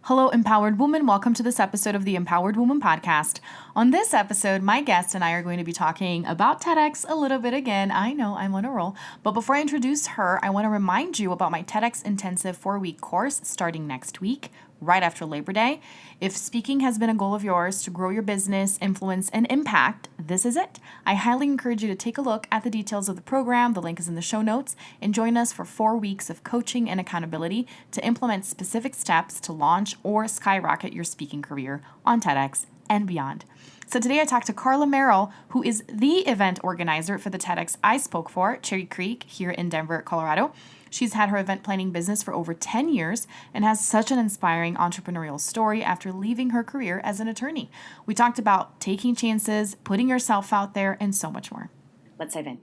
Hello, Empowered Woman. Welcome to this episode of the Empowered Woman podcast. On this episode, my guest and I are going to be talking about TEDx a little bit again. I know I'm on a roll. But before I introduce her, I want to remind you about my TEDx Intensive 4-week course starting next week, right after Labor Day. If speaking has been a goal of yours to grow your business, influence, and impact, this is it. I highly encourage you to take a look at the details of the program. The link is in the show notes, and join us for 4 weeks of coaching and accountability to implement specific steps to launch or skyrocket your speaking career on TEDx and beyond. So today I talked to Karla Merrell, who is the event organizer for the TEDx I spoke for, CherryCreek, here in Denver, Colorado. She's had her event planning business for over 10 years and has such an inspiring entrepreneurial story after leaving her career as an attorney. We talked about taking chances, putting yourself out there, and so much more. Let's dive in.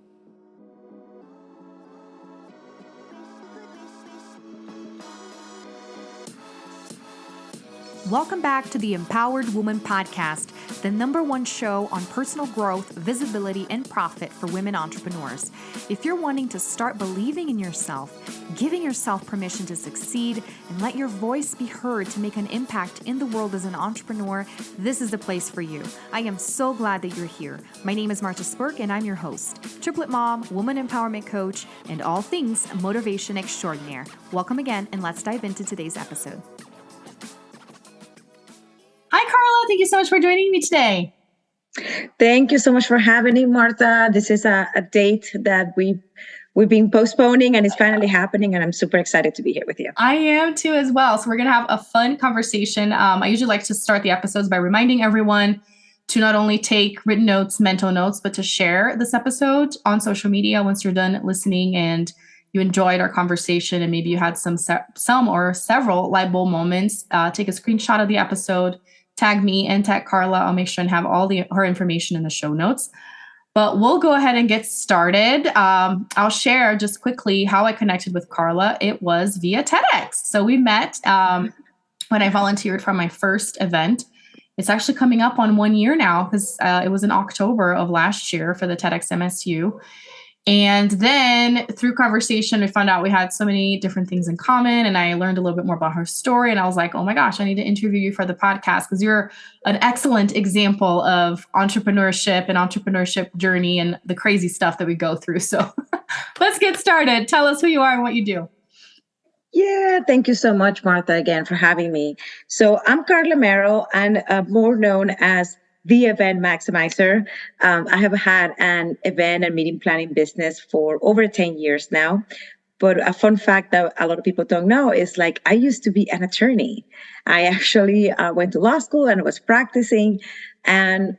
Welcome back to the Empowered Woman podcast, the #1 show on personal growth, visibility, and profit for women entrepreneurs. If you're wanting to start believing in yourself, giving yourself permission to succeed, and let your voice be heard to make an impact in the world as an entrepreneur, this is the place for you. I am so glad that you're here. My name is Marta Spurk, and I'm your host, triplet mom, woman empowerment coach, and all things motivation extraordinaire. Welcome again, and let's dive into today's episode. Hi, Karla. Thank you so much for joining me today. Thank you so much for having me, Martha. This is a date that we've been postponing, and it's finally happening, and I'm super excited to be here with you. I am too as well. So we're going to have a fun conversation. I usually like to start the episodes by reminding everyone to not only take written notes, mental notes, but to share this episode on social media once you're done listening and you enjoyed our conversation and maybe you had some or several light bulb moments. Take a screenshot of the episode, tag me and tag Karla. I'll make sure and have all her information in the show notes. But we'll go ahead and get started. I'll share just quickly how I connected with Karla. It was via TEDx. So we met when I volunteered for my first event. It's actually coming up on 1 year now because it was in October of last year for the TEDx MSU. And then through conversation, we found out we had so many different things in common. And I learned a little bit more about her story. And I was like, oh my gosh, I need to interview you for the podcast because you're an excellent example of entrepreneurship and entrepreneurship journey and the crazy stuff that we go through. So let's get started. Tell us who you are and what you do. Yeah, thank you so much, Martha, again, for having me. So I'm Karla Merrell, and more known as the Event Maximizer. I have had an event and meeting planning business for over 10 years now. But a fun fact that a lot of people don't know is I used to be an attorney. I actually went to law school and was practicing. And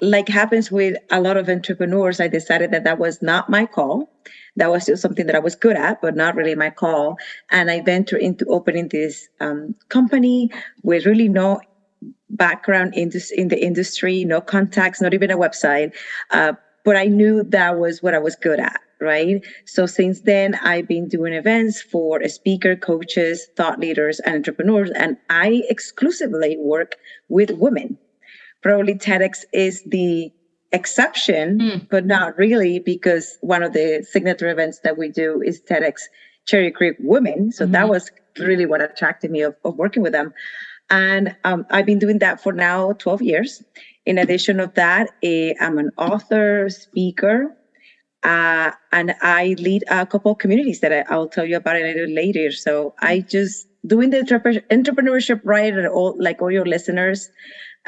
like happens with a lot of entrepreneurs, I decided that was not my call. That was still something that I was good at, but not really my call. And I ventured into opening this company with really no background in the industry, no contacts, not even a website. But I knew that was what I was good at, right? So since then, I've been doing events for speaker, coaches, thought leaders, and entrepreneurs. And I exclusively work with women. Probably TEDx is the exception, but not really, because one of the signature events that we do is TEDx CherryCreek Women. So that was really what attracted me of working with them. And I've been doing that for now 12 years. In addition of that, I'm an author, speaker, and I lead a couple of communities that I'll tell you about it a little later. So I just doing the entrepreneurship right, and all your listeners,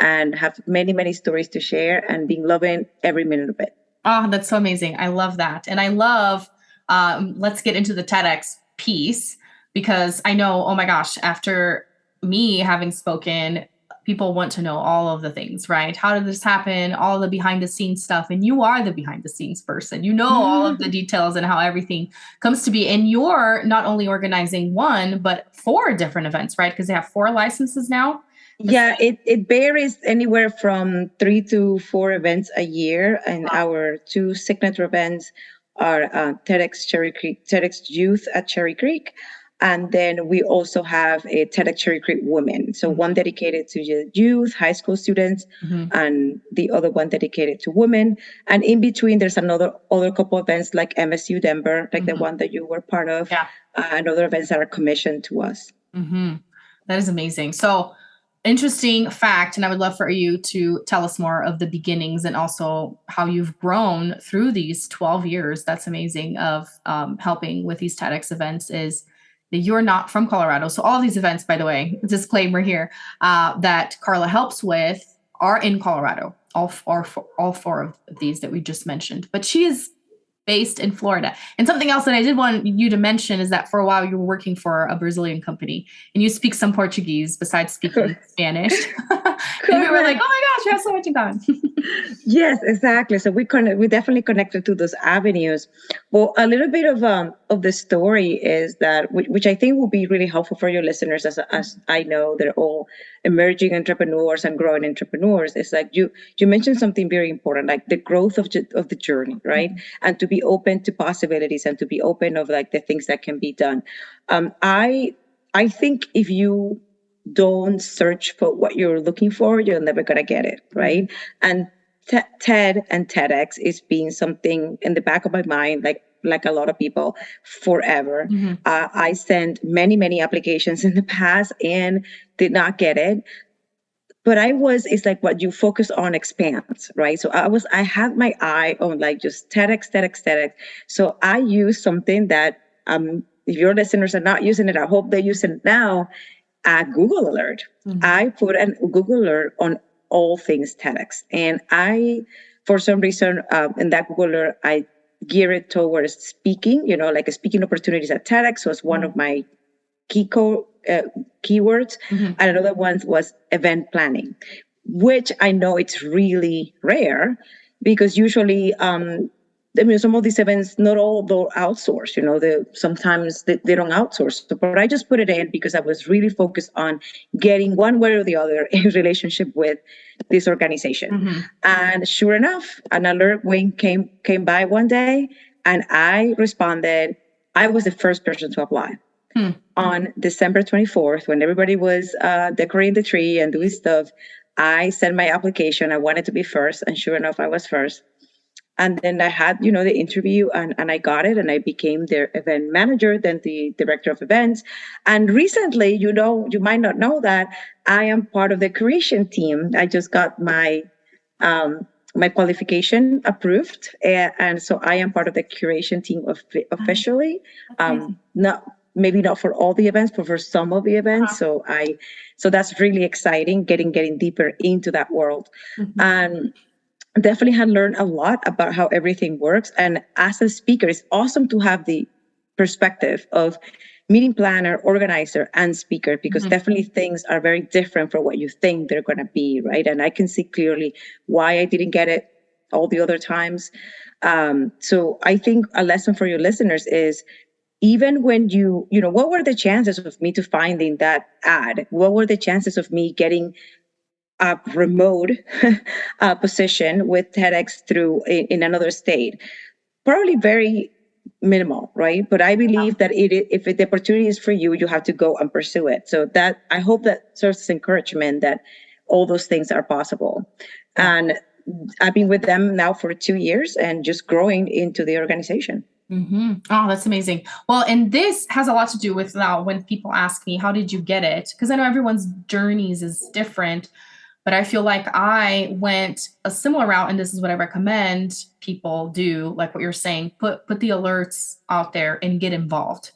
and have many, many stories to share, and been loving every minute of it. Oh, that's so amazing. I love that. And I love, let's get into the TEDx piece, because I know, oh my gosh, after me having spoken, people want to know all of the things, right? How did this happen? All the behind the scenes stuff. And you are the behind the scenes person. You know all of the details and how everything comes to be. And you're not only organizing one, but 4 different events, right? Because they have 4 licenses now. Yeah, it varies anywhere from 3 to 4 events a year. And our 2 signature events are TEDx CherryCreek, TEDx Youth at CherryCreek. And then we also have a TEDx CherryCreek Women. So one dedicated to youth, high school students, and the other one dedicated to women. And in between, there's other couple events like MSU Denver, like the one that you were part of, and other events that are commissioned to us. That is amazing. So interesting fact. And I would love for you to tell us more of the beginnings and also how you've grown through these 12 years. That's amazing of helping with these TEDx events is that you're not from Colorado. So all these events, by the way, disclaimer here, that Karla helps with are in Colorado. All four of these that we just mentioned. But she is based in Florida. And something else that I did want you to mention is that for a while you were working for a Brazilian company and you speak some Portuguese besides speaking Spanish. And we were like, oh my gosh, we have so much in common. Yes, exactly. So we definitely connected to those avenues. Well, a little bit of the story is that, which I think will be really helpful for your listeners, as I know they're all emerging entrepreneurs and growing entrepreneurs. Is like you mentioned something very important, like the growth of the journey, right? Mm-hmm. And to be open to possibilities and to be open of like the things that can be done. I think if you don't search for what you're looking for, you're never going to get it, right? And TED and TEDx is being something in the back of my mind, like a lot of people, forever. Mm-hmm. I sent many applications in the past and did not get it. But it's like what you focus on expands, right? So I had my eye on like just TEDx. So I use something that, if your listeners are not using it, I hope they use it now, Google Alert. Mm-hmm. I put a Google Alert on all things TEDx. And for some reason, in that Google Alert, I gear it towards speaking, like speaking opportunities at TEDx was one of my keywords. Mm-hmm. And another one was event planning, which I know it's really rare because usually, some of these events, not all they're outsourced, sometimes they don't outsource. But I just put it in because I was really focused on getting one way or the other in relationship with this organization. Mm-hmm. And sure enough, an alert came by one day and I responded. I was the first person to apply. On December 24th, when everybody was decorating the tree and doing stuff, I sent my application. I wanted to be first. And sure enough, I was first. And then I had, the interview and I got it and I became their event manager, then the director of events. And recently, you might not know that I am part of the creation team. I just got my qualification approved. And so I am part of the curation team officially. Maybe not for all the events, but for some of the events. Uh-huh. So that's really exciting, getting deeper into that world. Mm-hmm. And definitely had learned a lot about how everything works. And as a speaker, it's awesome to have the perspective of meeting planner, organizer, and speaker, because mm-hmm. definitely things are very different from what you think they're going to be, right? And I can see clearly why I didn't get it all the other times. So I think a lesson for your listeners is, even when what were the chances of me to finding that ad? What were the chances of me getting a remote position with TEDx through in another state? Probably very minimal, right? But I believe that if the opportunity is for you, you have to go and pursue it. So that I hope that serves as encouragement that all those things are possible. And I've been with them now for 2 years and just growing into the organization. Mm-hmm. Oh, that's amazing. Well, and this has a lot to do with now when people ask me, how did you get it? Because I know everyone's journeys is different, but I feel like I went a similar route. And this is what I recommend people do, like what you're saying, put the alerts out there and get involved,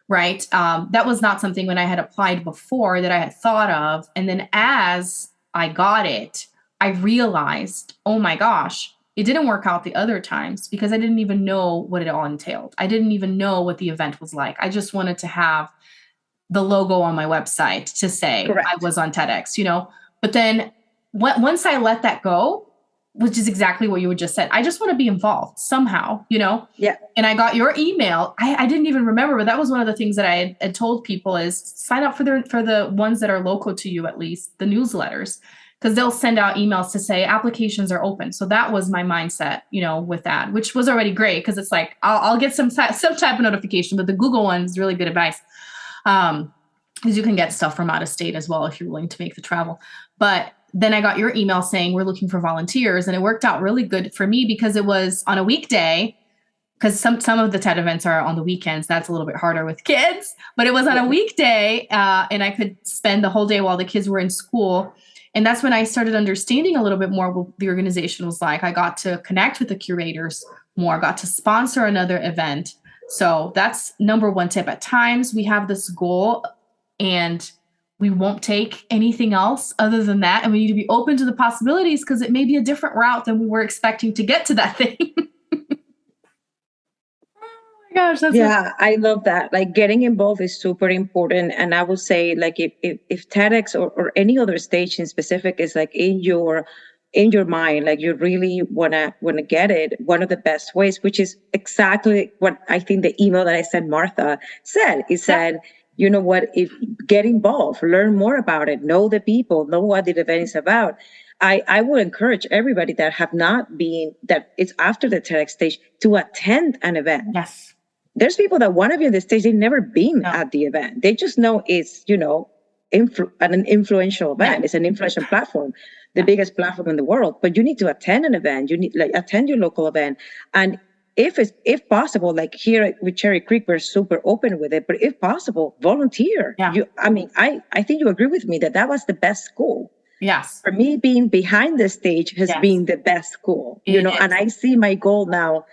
right? That was not something when I had applied before that I had thought of. And then as I got it, I realized, oh my gosh, it didn't work out the other times because I didn't even know what it all entailed. I didn't even know what the event was like. I just wanted to have the logo on my website to say Correct. I was on TEDx, But then once I let that go, which is exactly what you just said, I just want to be involved somehow, Yeah. And I got your email. I didn't even remember, but that was one of the things that I had told people is sign up for the ones that are local to you, at least the newsletters. Because they'll send out emails to say applications are open. So that was my mindset, with that, which was already great because it's like I'll get some type of notification, but the Google one is really good advice because you can get stuff from out of state as well if you're willing to make the travel. But then I got your email saying we're looking for volunteers, and it worked out really good for me because it was on a weekday. because some of the TED events are on the weekends. That's a little bit harder with kids, but it was on a weekday, and I could spend the whole day while the kids were in school. And that's when I started understanding a little bit more what the organization was like. I got to connect with the curators more, got to sponsor another event. So that's number one tip. At times we have this goal and we won't take anything else other than that. And we need to be open to the possibilities because it may be a different route than we were expecting to get to that thing. Gosh, yeah, I love that. Like getting involved is super important. And I would say like if TEDx or any other stage in specific is like in your mind, like you really wanna get it, one of the best ways, which is exactly what I think the email that I sent Martha said. It said, you know what, if get involved, learn more about it, know the people, know what the event is about. I would encourage everybody that have not been, that it's after the TEDx stage, to attend an event. Yes. There's people that want to be on the stage, they've never been at the event. They just know it's, you know, an influential event. It's an influential platform, the biggest platform in the world. But you need to attend an event. You need like attend your local event. And if possible, like here with CherryCreek, we're super open with it. But if possible, volunteer. Yeah. I think you agree with me that was the best school. Yes. For me, being behind the stage has been the best school. And I see my goal now.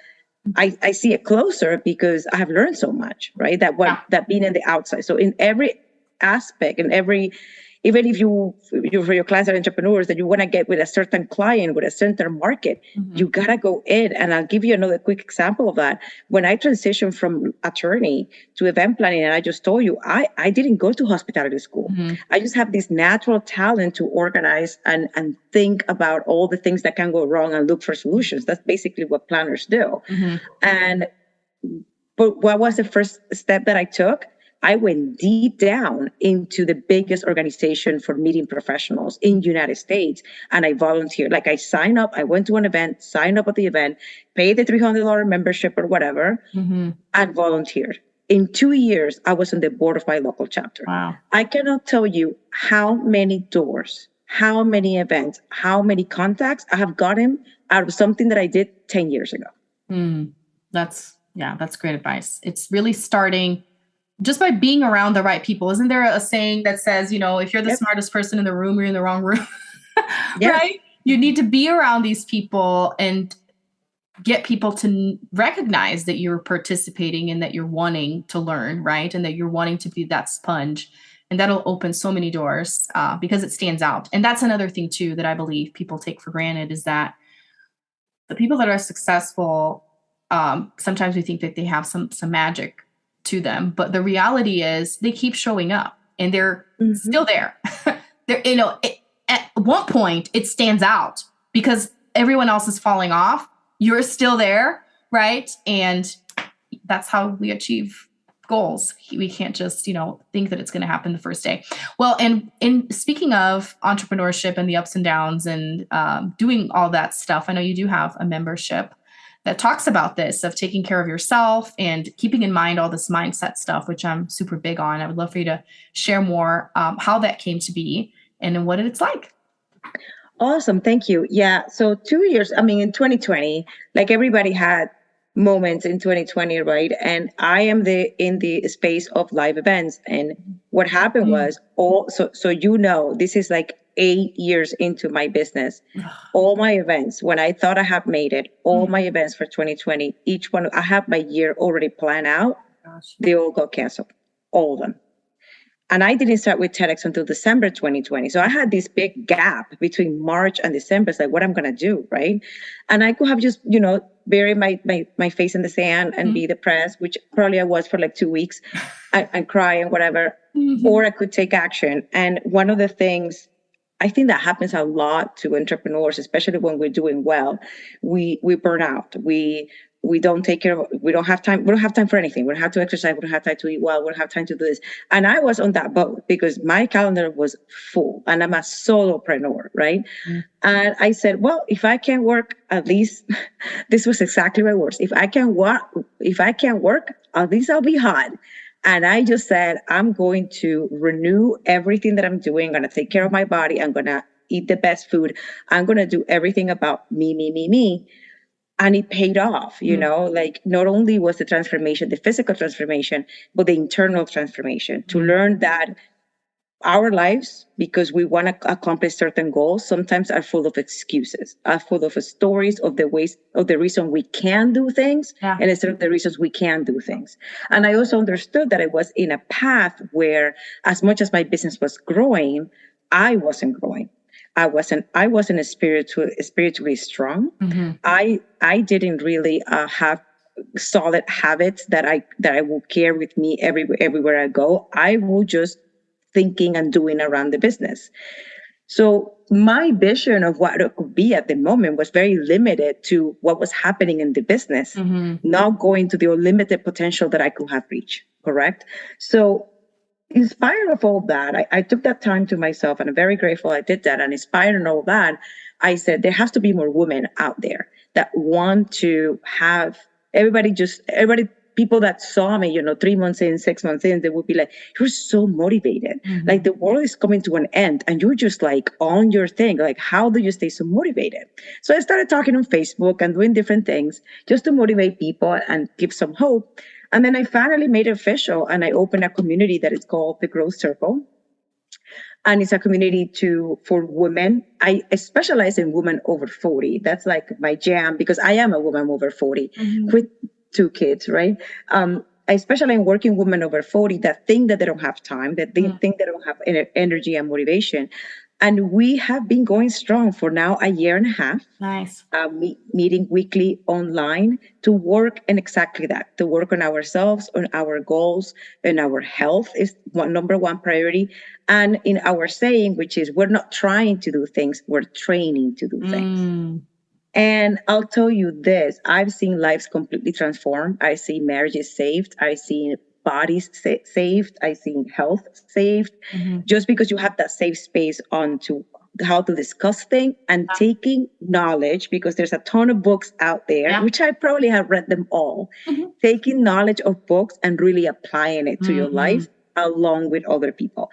I see it closer because I have learned so much, right? That being in the outside. So in every aspect, even if you for your clients are entrepreneurs that you want to get with a certain client, with a certain market, you got to go in. And I'll give you another quick example of that. When I transitioned from attorney to event planning, and I just told you, I didn't go to hospitality school. I just have this natural talent to organize and think about all the things that can go wrong and look for solutions. That's basically what planners do. But what was the first step that I took? I went deep down into the biggest organization for meeting professionals in the United States. And I volunteered. Like I signed up, I went to an event, signed up at the event, paid the $300 membership or whatever, and volunteered. In 2 years, I was on the board of my local chapter. Wow. I cannot tell you how many doors, how many events, how many contacts I have gotten out of something that I did 10 years ago. That's great advice. It's really starting just by being around the right people. Isn't there a saying that says, you know, if you're the smartest person in the room, you're in the wrong room, right? You need to be around these people and get people to recognize that you're participating and that you're wanting to learn, right? And that you're wanting to be that sponge. And that'll open so many doors because it stands out. And that's another thing too, that I believe people take for granted is that the people that are successful, sometimes we think that they have some magic to them, but the reality is they keep showing up and they're still there. At one point it stands out because everyone else is falling off. You're still there, right? And that's how we achieve goals. We can't just, think that it's going to happen the first day. Well, and in speaking of entrepreneurship and the ups and downs and doing all that stuff, I know you do have a membership that talks about this, of taking care of yourself and keeping in mind all this mindset stuff, which I'm super big on. I would love for you to share more how that came to be and what it's like. Awesome. Thank you. Yeah. So 2 years, in 2020, like everybody had moments in 2020, right? And I am in the space of live events. And what happened was this is like 8 years into my business. All my events, when I thought I have made it, all my events for 2020, each one, I have my year already planned out. They all got canceled, all of them. And I didn't start with TEDx until December 2020. So I had this big gap between March and December. It's like, what I'm going to do, right? And I could have just, bury my face in the sand and be depressed, which probably I was for like 2 weeks, and cry and whatever. Or I could take action. And one of the things, I think that happens a lot to entrepreneurs, especially when we're doing well, we burn out. We don't take care of, we don't have time. We don't have time for anything. We don't have to exercise. We don't have time to eat well. We don't have time to do this. And I was on that boat because my calendar was full and I'm a solopreneur, right? And I said, well, if I can't work, at least this was exactly my words. If I can't work, at least I'll be hot. And I just said, I'm going to renew everything that I'm doing. I'm going to take care of my body. I'm going to eat the best food. I'm going to do everything about me. And it paid off, like not only was the transformation, the physical transformation, but the internal transformation to learn that our lives, because we want to accomplish certain goals, sometimes are full of excuses, are full of stories of the ways of the reason we can do things, and instead of the reasons we can do things. And I also understood that I was in a path where, as much as my business was growing, I wasn't growing. I wasn't spiritually strong. I didn't really have solid habits that I will carry with me everywhere I go. I will just thinking and doing around the business. So my vision of what it could be at the moment was very limited to what was happening in the business, not going to the unlimited potential that I could have reached. Correct. So inspired of all that, I took that time to myself, and I'm very grateful I did that. And inspired in all that, I said there has to be more women out there that want to have everybody, people that saw me, 3 months in, 6 months in, they would be like, you're so motivated. Like the world is coming to an end and you're just like on your thing. Like, how do you stay so motivated? So I started talking on Facebook and doing different things just to motivate people and give some hope. And then I finally made it official, and I opened a community that is called the Growth Circle. And it's a community for women. I specialize in women over 40. That's like my jam, because I am a woman over 40 with 2 kids, right? I specialize in working women over 40 that think that they don't have time, that they think they don't have energy and motivation. And we have been going strong for now a year and a half. Nice. Meeting weekly online to work in exactly that, to work on ourselves, on our goals, and our health is number one priority. And in our saying, which is we're not trying to do things, we're training to do things. And I'll tell you this, I've seen lives completely transformed. I see marriages saved. I see bodies saved. I see health saved. Just because you have that safe space on to how to discuss things and taking knowledge, because there's a ton of books out there, which I probably have read them all, taking knowledge of books and really applying it to your life along with other people.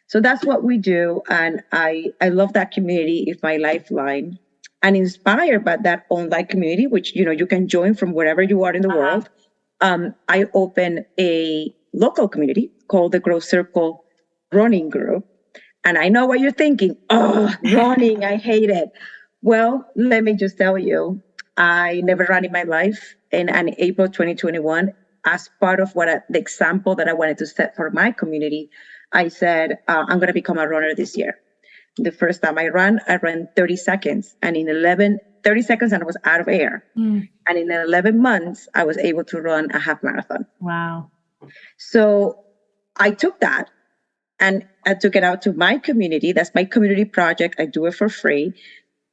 So that's what we do. And I love that community. It's my lifeline. And inspired by that online community, which, you can join from wherever you are in the world. I opened a local community called the Growth Circle Running Group. And I know what you're thinking. Oh, running, I hate it. Well, let me just tell you, I never ran in my life. And in April 2021, as part of the example that I wanted to set for my community, I said, I'm going to become a runner this year. The first time I ran 30 seconds. And in 30 seconds, and I was out of air. And in 11 months, I was able to run a half marathon. Wow. So I took that and I took it out to my community. That's my community project. I do it for free.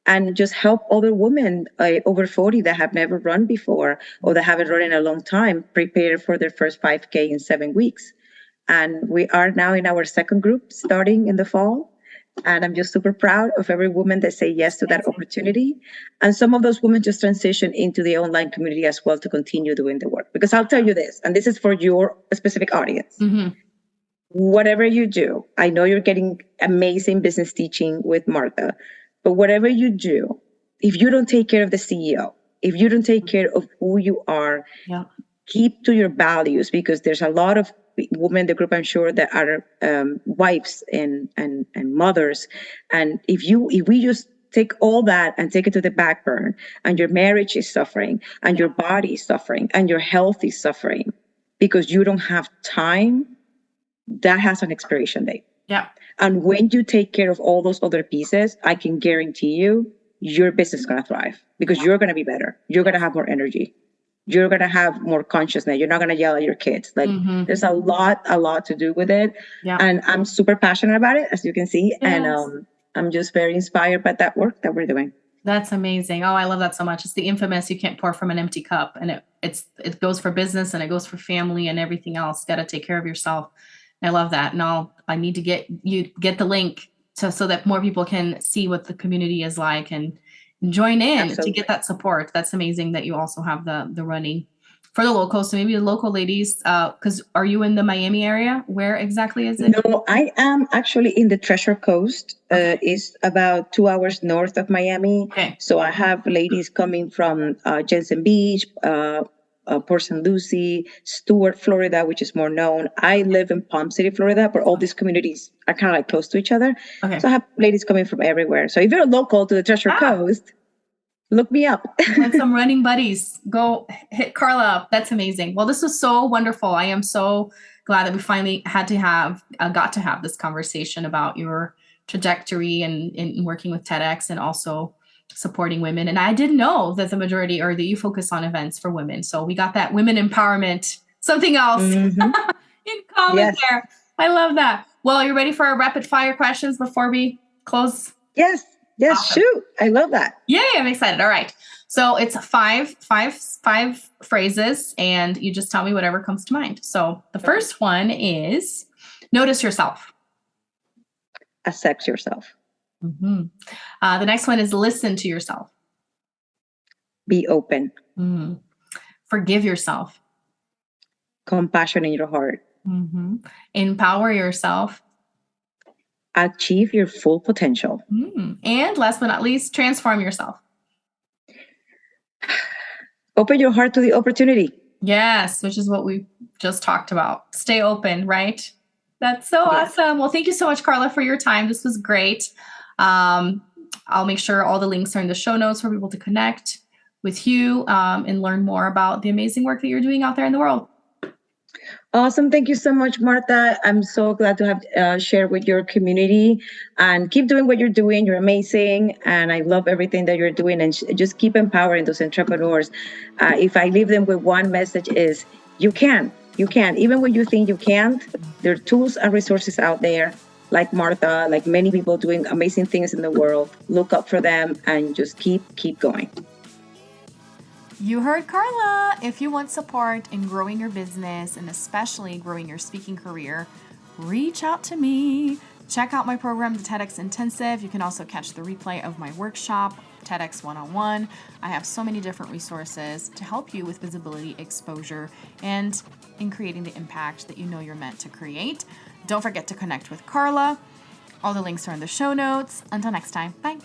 And just help other women over 40 that have never run before or that haven't run in a long time prepare for their first 5K in 7 weeks. And we are now in our second group starting in the fall. And I'm just super proud of every woman that say yes to that opportunity. And some of those women just transition into the online community as well to continue doing the work. Because I'll tell you this, and this is for your specific audience. Whatever you do, I know you're getting amazing business teaching with Martha, but whatever you do, if you don't take care of the CEO, if you don't take care of who you are, keep to your values, because there's a lot of women in the group, I'm sure, that are wives and mothers. And if we just take all that and take it to the back burner, and your marriage is suffering, and your body is suffering, and your health is suffering because you don't have time, that has an expiration date. And when you take care of all those other pieces, I can guarantee you, your business is going to thrive, because you're going to be better. You're going to have more energy. You're going to have more consciousness. You're not going to yell at your kids. Like there's a lot to do with it. And I'm super passionate about it, as you can see. And I'm just very inspired by that work that we're doing. That's amazing. Oh, I love that so much. It's the infamous, you can't pour from an empty cup. And it goes for business and it goes for family and everything else. Got to take care of yourself. And I love that. And I need to get the link so that more people can see what the community is like and join in to get that support. That's amazing that you also have the running For the locals, so maybe the local ladies, because are you in the Miami area? Where exactly is it? No, I am actually in the Treasure Coast. Okay. It's about 2 hours north of Miami. Okay. So I have ladies coming from Jensen Beach, Port St. Lucie, Stuart, Florida, which is more known. I live in Palm City, Florida, but all these communities are kind of like close to each other. Okay. So I have ladies coming from everywhere. So if you're local to the Treasure Coast, look me up. Want some running buddies? Go hit Karla up. That's amazing. Well, this was so wonderful. I am so glad that we finally got to have this conversation about your trajectory and in working with TEDx and also supporting women. And I didn't know that the majority or that you focus on events for women. So we got that women empowerment, something else in common there. I love that. Well, are you ready for our rapid fire questions before we close? Yes. Yes, awesome. Shoot. I love that. Yay, I'm excited. All right. So it's five phrases, and you just tell me whatever comes to mind. So the first one is notice yourself. Accept yourself. Mm-hmm. The next one is listen to yourself. Be open. Mm-hmm. Forgive yourself. Compassion in your heart. Mm-hmm. Empower yourself. Achieve your full potential. And last but not least, transform yourself. Open your heart to the opportunity. Yes, which is what we just talked about. Stay open, right? That's so awesome. Well, thank you so much, Karla, for your time. This was great. I'll make sure all the links are in the show notes for people to connect with you and learn more about the amazing work that you're doing out there in the world. Awesome. Thank you so much, Martha. I'm so glad to have shared with your community, and keep doing what you're doing. You're amazing. And I love everything that you're doing, and just keep empowering those entrepreneurs. If I leave them with one message is you can. Even when you think you can't, there are tools and resources out there like Martha, like many people doing amazing things in the world. Look up for them and just keep going. You heard Karla. If you want support in growing your business and especially growing your speaking career, reach out to me. Check out my program, the TEDx Intensive. You can also catch the replay of my workshop, TEDx 101. I have so many different resources to help you with visibility, exposure, and in creating the impact that you know you're meant to create. Don't forget to connect with Karla. All the links are in the show notes. Until next time, bye.